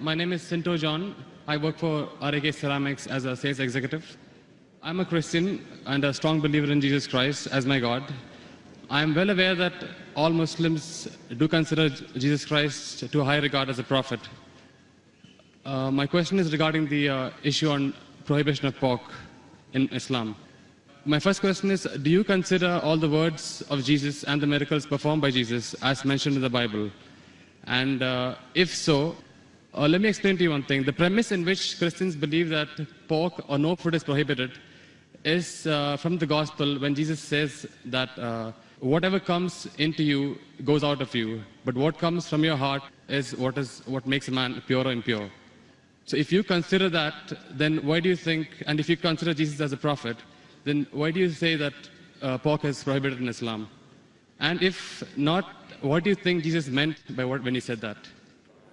My name is Sinto John. I work for RAK Ceramics as a sales executive. I'm a Christian and a strong believer in Jesus Christ as my God. I am well aware that all Muslims do consider Jesus Christ to a high regard as a prophet. My question is regarding the issue on prohibition of pork in Islam. My first question is, do you consider all the words of Jesus and the miracles performed by Jesus as mentioned in the Bible? And if so, let me explain to you one thing. The premise in which Christians believe that pork or no food is prohibited is from the gospel when Jesus says that whatever comes into you goes out of you, but what comes from your heart is what makes a man pure or impure. So if you consider that, then why do you think, and if you consider Jesus as a prophet, then why do you say that pork is prohibited in Islam? And if not, what do you think Jesus meant by when he said that?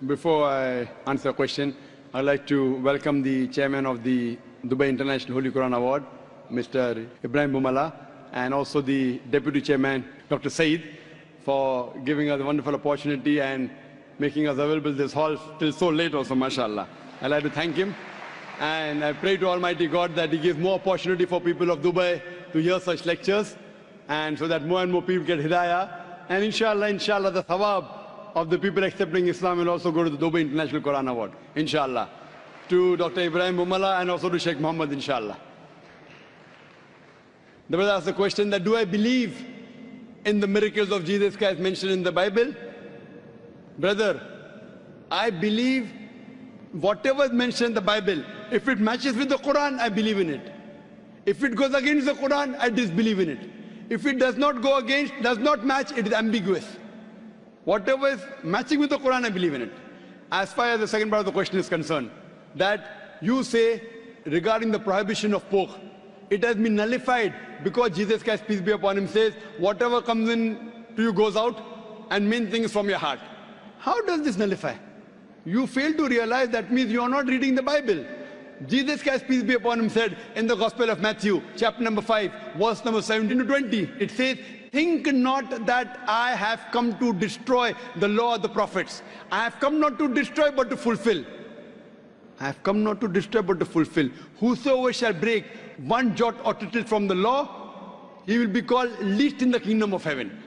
Before I answer the question, I'd like to welcome the chairman of the Dubai International Holy Quran Award, Mr. Ibrahim Bumala, and also the deputy chairman, Dr. Saeed, for giving us a wonderful opportunity and making us available this hall till so late also, mashallah. I'd like to thank him. And I pray to Almighty God that He gives more opportunity for people of Dubai to hear such lectures, and so that more and more people get hidayah. And inshallah, the thawab of the people accepting Islam will also go to the Dubai International Quran Award, inshallah. To Dr. Ibrahim Bumala and also to Sheikh Muhammad, inshallah. The brother asked the question that, do I believe in the miracles of Jesus Christ mentioned in the Bible? Brother, I believe whatever is mentioned in the Bible, if it matches with the Quran, I believe in it. If it goes against the Quran, I disbelieve in it. If it does not go against, does not match, it is ambiguous. Whatever is matching with the Quran, I believe in it. As far as the second part of the question is concerned, that you say regarding the prohibition of pork, it has been nullified because Jesus Christ, peace be upon him, says, whatever comes in to you goes out, and main thing is from your heart. How does this nullify? You fail to realize that means you are not reading the Bible. Jesus Christ, peace be upon him, said in the Gospel of Matthew, chapter number 5, verse number 17 to 20, it says, think not that I have come to destroy the law of the prophets. I have come not to destroy but to fulfill. I have come not to destroy but to fulfill. Whosoever shall break one jot or tittle from the law, he will be called least in the kingdom of heaven.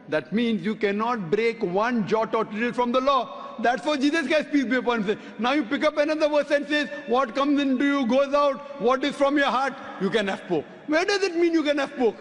That means you cannot break one jot or tittle from the law. That's what Jesus Christ, peace be upon him, said. Now you pick up another verse and says, what comes into you goes out, what is from your heart, you can have pork. Where does it mean you can have pork?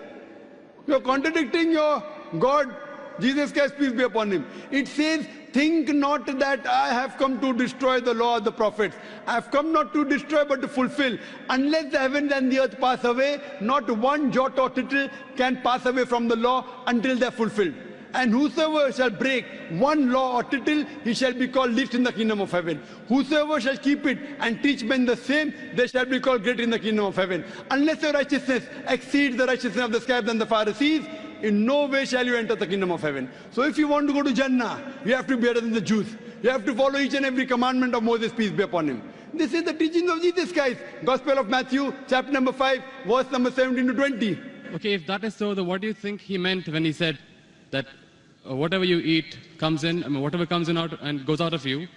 You're contradicting your God, Jesus Christ, peace be upon him. It says, think not that I have come to destroy the law of the prophets. I have come not to destroy but to fulfill. Unless the heavens and the earth pass away, not one jot or tittle can pass away from the law until they are fulfilled. And whosoever shall break one law or tittle, he shall be called least in the kingdom of heaven. Whosoever shall keep it and teach men the same, they shall be called great in the kingdom of heaven. Unless your righteousness exceeds the righteousness of the scribes and the Pharisees, in no way shall you enter the kingdom of heaven. So if you want to go to Jannah, you have to be better than the Jews. You have to follow each and every commandment of Moses, peace be upon him. This is the teachings of Jesus Christ. Gospel of Matthew, chapter number 5, verse number 17 to 20. Okay, if that is so, then what do you think he meant when he said that whatever you eat comes in, whatever comes in out and goes out of you,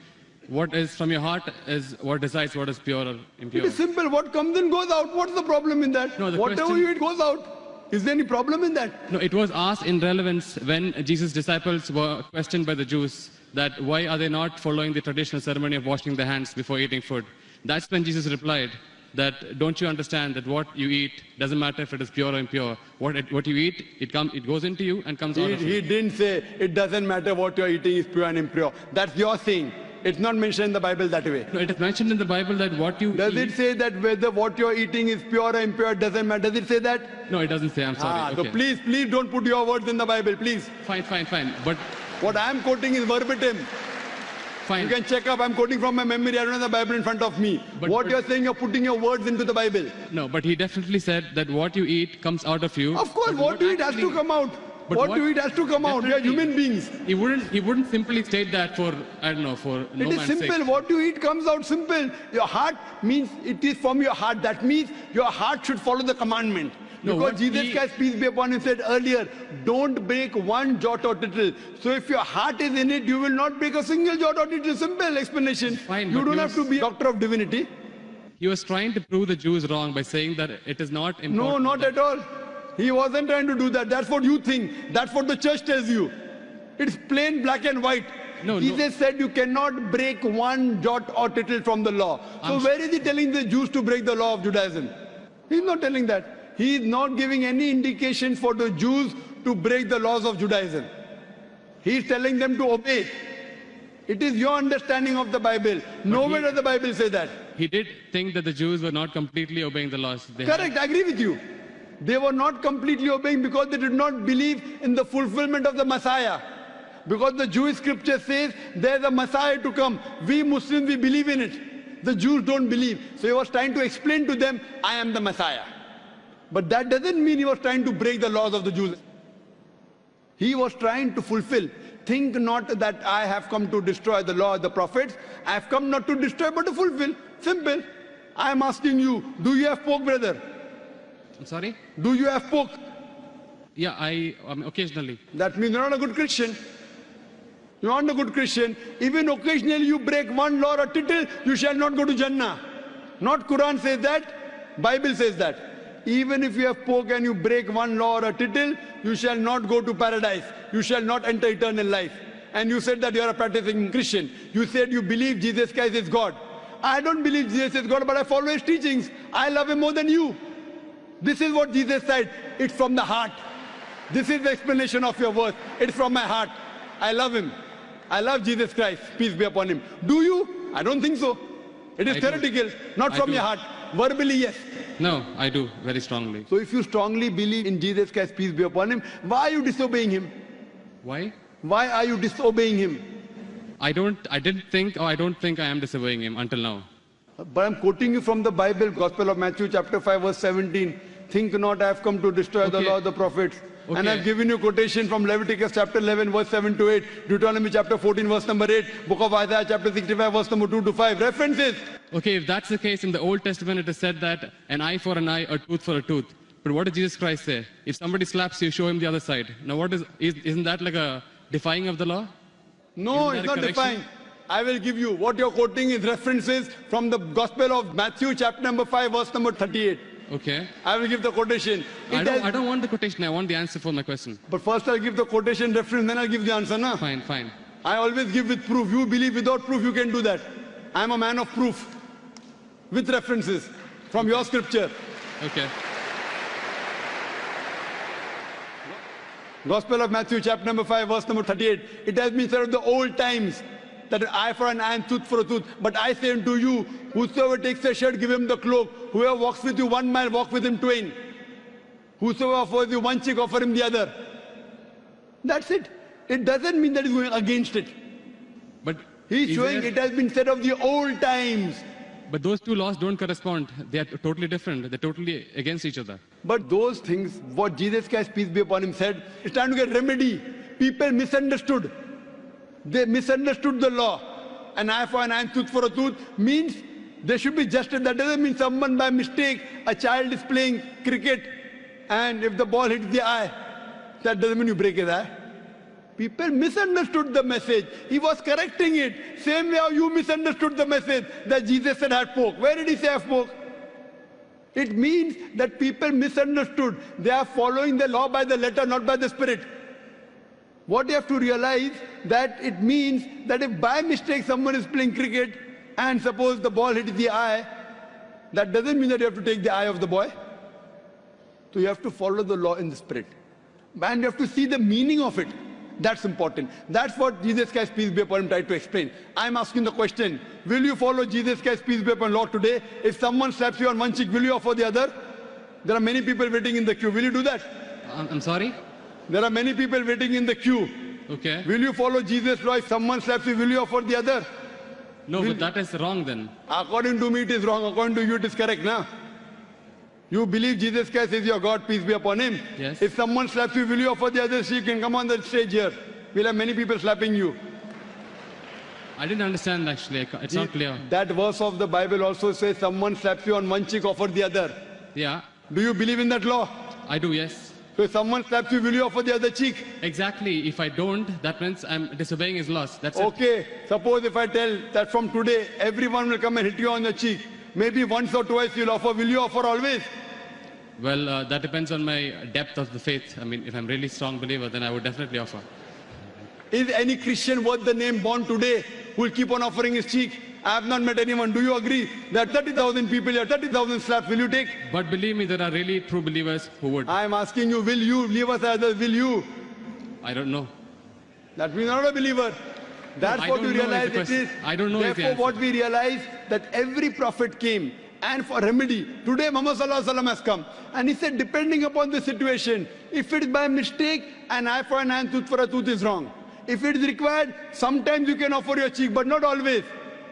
what is from your heart is what decides what is pure or impure? It is simple. What comes in goes out. What's the problem in that? No, whatever you eat goes out. Is there any problem in that? No, it was asked in relevance when Jesus' disciples were questioned by the Jews that why are they not following the traditional ceremony of washing their hands before eating food. That's when Jesus replied that don't you understand that what you eat doesn't matter if it is pure or impure. What you eat, it goes into you and comes out of you. He didn't say it doesn't matter what you're eating is pure and impure. That's your saying. It's not mentioned in the Bible that way. No, it is mentioned in the Bible that what you Does eat... it say that whether what you're eating is pure or impure doesn't matter? Does it say that? No, it doesn't say. I'm sorry. So please don't put your words in the Bible, please. Fine. But what I'm quoting is verbatim. Fine. You can check up. I'm quoting from my memory. I don't have the Bible in front of me. But you're saying, you're putting your words into the Bible. No, but he definitely said that what you eat comes out of you. Of course, what you eat has to come out. What you eat has to come out. We are human beings. He wouldn't simply state that for, I don't know, for no man's sake. It is simple. What you eat comes out simple. Your heart means it is from your heart. That means your heart should follow the commandment. No, Because what Jesus he- Christ, peace be upon him, said earlier, don't break one jot or tittle. So if your heart is in it, you will not break a single jot or tittle. Simple explanation. Fine, You but don't you have to be a doctor of divinity. He was trying to prove the Jews wrong by saying that it is not important. No, not at all. He wasn't trying to do that. That's what you think. That's what the church tells you. It's plain black and white. No, Jesus said you cannot break one jot or tittle from the law. So where is he telling the Jews to break the law of Judaism? He's not telling that. He is not giving any indication for the Jews to break the laws of Judaism. He is telling them to obey. It is your understanding of the Bible. Nowhere does the Bible say that. He did think that the Jews were not completely obeying the laws. Correct, I agree with you. They were not completely obeying because they did not believe in the fulfillment of the Messiah. Because the Jewish scripture says there's a Messiah to come. We Muslims, we believe in it. The Jews don't believe. So he was trying to explain to them, I am the Messiah. But that doesn't mean he was trying to break the laws of the Jews. He was trying to fulfill. Think not that I have come to destroy the law of the prophets. I have come not to destroy but to fulfill. Simple. I am asking you, do you have pork, brother? I'm sorry? Do you have pork? Yeah, occasionally. That means you're not a good Christian. You're not a good Christian. Even occasionally you break one law or tittle, you shall not go to Jannah. Not Quran says that, Bible says that. Even if you have pork and you break one law or a tittle, you shall not go to paradise. You shall not enter eternal life. And you said that you are a practicing Christian. You said you believe Jesus Christ is God. I don't believe Jesus is God, but I follow his teachings. I love him more than you. This is what Jesus said. It's from the heart. This is the explanation of your words. It's from my heart. I love him. I love Jesus Christ. Peace be upon him. Do you? I don't think so. It is I theoretical, not I from do. your heart. Verbally, yes. No, I do, very strongly. So if you strongly believe in Jesus Christ, peace be upon him, why are you disobeying him? Why? Why are you disobeying him? I don't think I am disobeying him until now. But I'm quoting you from the Bible, Gospel of Matthew chapter 5 verse 17. Think not I have come to destroy the Okay. law of the prophets. And Okay. I've given you quotation from Leviticus chapter 11 verse 7 to 8, Deuteronomy chapter 14 verse number 8, Book of Isaiah chapter 65 verse number 2 to 5. References. Okay, if that's the case, in the Old Testament it is said that an eye for an eye, a tooth for a tooth. But what did Jesus Christ say? If somebody slaps you, show him the other side. Now isn't that like a defying of the law? No, Isn't it's that a not correction? defined. I will give you. What you're quoting is references from the Gospel of Matthew chapter number 5 verse number 38. Okay. I will give the quotation. I It has- don't want the quotation, I want the answer for my question. But first I'll give the quotation reference, then I'll give the answer. Na? Fine, fine. I always give with proof. You believe without proof, you can do that. I'm a man of proof. With references from your scripture. Okay. Gospel of Matthew chapter number 5 verse number 38. It has been said of the old times that an eye for an eye and tooth for a tooth. But I say unto you, whosoever takes a shirt, give him the cloak. Whoever walks with you 1 mile, walk with him twain. Whosoever offers you one cheek, offer him the other. That's it. It doesn't mean that he's going against it. But He's is showing there- it has been said of the old times. But those two laws don't correspond. They are totally different. They're totally against each other. But those things, what Jesus Christ, peace be upon him, said, it's trying to get remedy. People misunderstood. They misunderstood the law. An eye for an eye and tooth for a tooth means there should be justice. That doesn't mean someone by mistake, a child is playing cricket and if the ball hits the eye, that doesn't mean you break his eye. People misunderstood the message. He was correcting it. Same way how you misunderstood the message that Jesus said had pork. Where did he say have pork? It means that people misunderstood. They are following the law by the letter, not by the spirit. What you have to realize that it means that if by mistake someone is playing cricket and suppose the ball hits the eye, that doesn't mean that you have to take the eye of the boy. So you have to follow the law in the spirit. And you have to see the meaning of it. That's important. That's what Jesus Christ, peace be upon him, tried to explain. I'm asking the question, will you follow Jesus Christ, peace be upon law today? If someone slaps you on one cheek, will you offer the other? There are many people waiting in the queue. Will you do that? I'm sorry? There are many people waiting in the queue. Okay. Will you follow Jesus' law? If someone slaps you, will you offer the other? No, but that is wrong then. According to me, it is wrong. According to you, it is correct, now. You believe Jesus Christ is your God, peace be upon him. Yes. If someone slaps you, will you offer the other? So you can come on the stage here. We'll have many people slapping you. I didn't understand actually. It's not clear. That verse of the Bible also says someone slaps you on one cheek, offer the other. Yeah. Do you believe in that law? I do, yes. So if someone slaps you, will you offer the other cheek? Exactly. If I don't, that means I'm disobeying his laws. That's it. Okay, suppose if I tell that from today, everyone will come and hit you on the cheek. Maybe once or twice you'll offer. Will you offer always? Well, that depends on my depth of the faith. I mean, if I'm really strong believer, then I would definitely offer. Is any Christian worth the name born today who will keep on offering his cheek? I have not met anyone. Do you agree that 30,000 people here, 30,000 slaps, will you take? But believe me, there are really true believers who would. I am asking you, will you leave us as others? Will you? I don't know. That means not a believer. That's I what you don't know is the realize it question. is. I don't know is the Therefore, answer. what we realize that every prophet came and for remedy. Today, Muhammad Sallallahu Alaihi Wasallam has come. And he said, depending upon the situation, if it is by mistake, an eye for an eye, tooth for a tooth is wrong. If it is required, sometimes you can offer your cheek, but not always.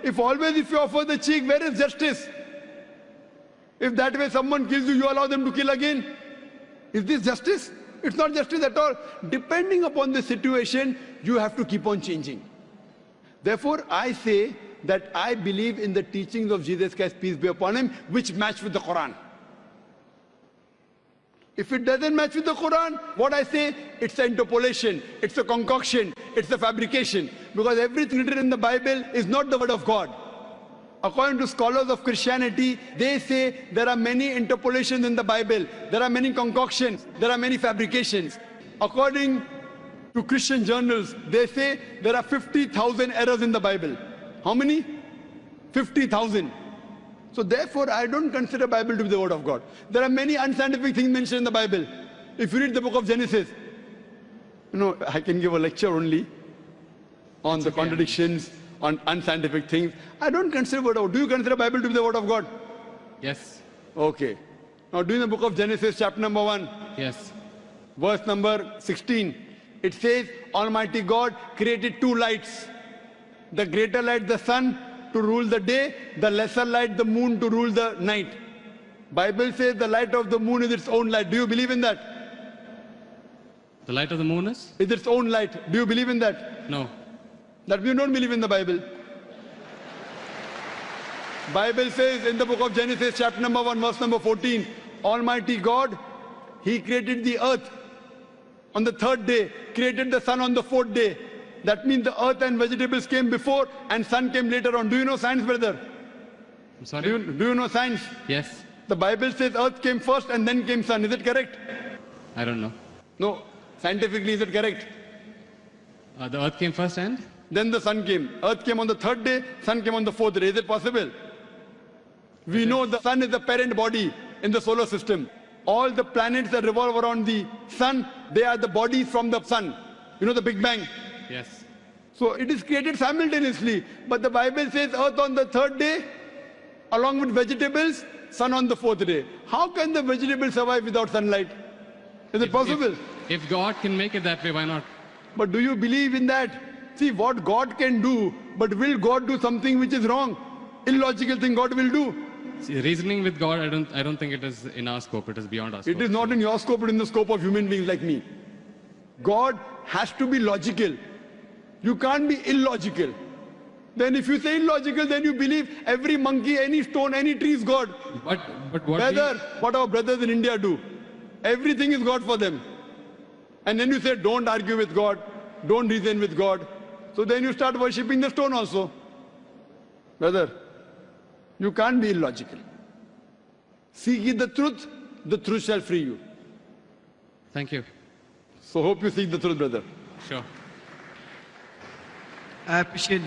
If you offer the cheek, where is justice? If that way someone kills you, you allow them to kill again. Is this justice? It's not justice at all. Depending upon the situation, you have to keep on changing. Therefore, I say that I believe in the teachings of Jesus Christ, peace be upon him, which match with the Quran. If it doesn't match with the Quran, what I say, it's an interpolation, it's a concoction, it's a fabrication. Because everything written in the Bible is not the word of God. According to scholars of Christianity, they say there are many interpolations in the Bible, there are many concoctions, there are many fabrications. According to Christian journals, they say there are 50,000 errors in the Bible. How many? 50,000. So therefore, I don't consider Bible to be the word of God. There are many unscientific things mentioned in the Bible. If you read the book of Genesis, I can give a lecture only on the contradictions, on unscientific things. I don't consider word of God. Do you consider Bible to be the word of God? Yes. Okay. Now do in the book of Genesis, chapter number 1. Yes. Verse number 16. It says, Almighty God created two lights. The greater light, the sun, to rule the day, the lesser light, the moon, to rule the night. Bible says the light of the moon is its own light. Do you believe in that? The light of the moon is? Is its own light. Do you believe in that? No. That we don't believe in the Bible. Bible says in the book of Genesis, chapter number 1, verse number 14, Almighty God, He created the earth on the third day, created the sun on the fourth day. That means the earth and vegetables came before and sun came later on. Do you know science, brother? I'm sorry? Do you know science? Yes. The Bible says earth came first and then came sun. Is it correct? I don't know. No. Scientifically, is it correct? The earth came first and? Then the sun came. Earth came on the third day, sun came on the fourth day. Is it possible? We know the sun is the parent body in the solar system. All the planets that revolve around the sun, they are the bodies from the sun. You know the Big Bang? Yes. So it is created simultaneously. But the Bible says earth on the third day, along with vegetables, sun on the fourth day. How can the vegetables survive without sunlight? Is it possible? If God can make it that way, why not? But do you believe in that? See what God can do, but will God do something which is wrong? Illogical thing God will do. See, reasoning with God, I don't think it is in our scope. It is beyond our scope. It is not in your scope, but in the scope of human beings like me. God has to be logical. You can't be illogical. Then if you say illogical, then you believe every monkey, any stone, any tree is God. But what What our brothers in India do. Everything is God for them. And then you say, don't argue with God. Don't reason with God. So then you start worshipping the stone also. Brother, you can't be illogical. Seek ye the truth shall free you. Thank you. So hope you seek the truth, brother. Sure. I appreciate